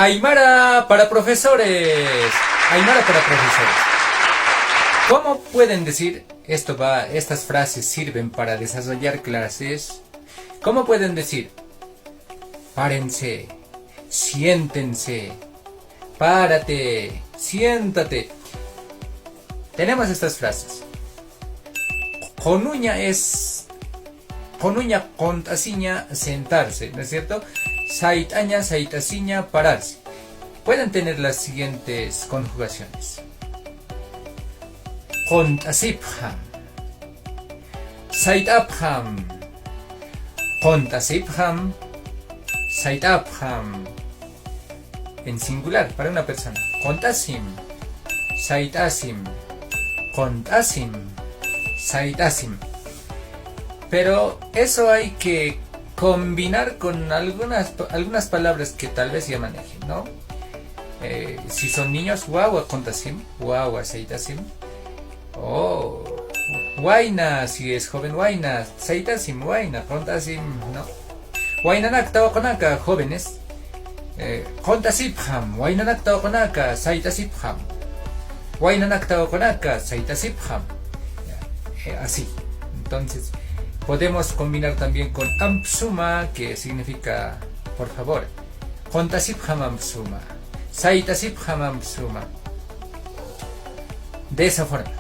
Aymara para profesores. Aymara para profesores. ¿Cómo pueden decir estas frases sirven para desarrollar clases? ¿Cómo pueden decir? Párense, siéntense, párate, siéntate. Tenemos estas frases. Conuña contasiña, sentarse, ¿no es cierto? Saitaña, saitasiña, pararse. Pueden tener las siguientes conjugaciones. Contasipjam, saitapjam, contasipjam, saitapjam. En singular, para una persona. Contasim, saitasim, contasim, saitasim. Pero eso hay que combinar con algunas palabras que tal vez ya manejen, ¿no? Si son niños, guagua contasim, guagua saitasim. Oh, guayna, si es joven guayna, saitasim, guayna, contasim, ¿no? Guaynanak tawakonaka, jóvenes. Contasipjam, guaynanak tawakonaka, saitasipjam. Guaynanak tawakonaka, saitasipjam. Así. Entonces, podemos combinar también con ampsuma, que significa por favor. Contasipjam ampsuma. Saitasipjam ampsuma. De esa forma.